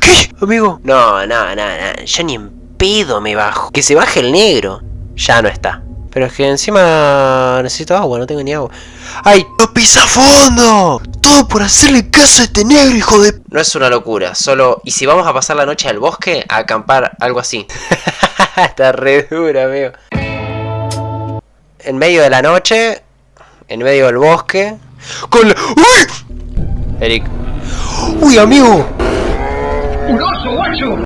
¿Qué, amigo? No, yo ni en pedo me bajo. Que se baje el negro. Ya no está. Pero es que encima necesito agua, no tengo ni agua. ¡Ay! ¡No pisa fondo! Todo por hacerle caso a este negro, hijo de... No es una locura, solo... ¿Y si vamos a pasar la noche al bosque? A acampar, algo así. Está re dura, amigo. En medio de la noche, en medio del bosque... ¡Con la... ¡Uy! Eric. ¡Uy, amigo! ¡Un oso, guacho!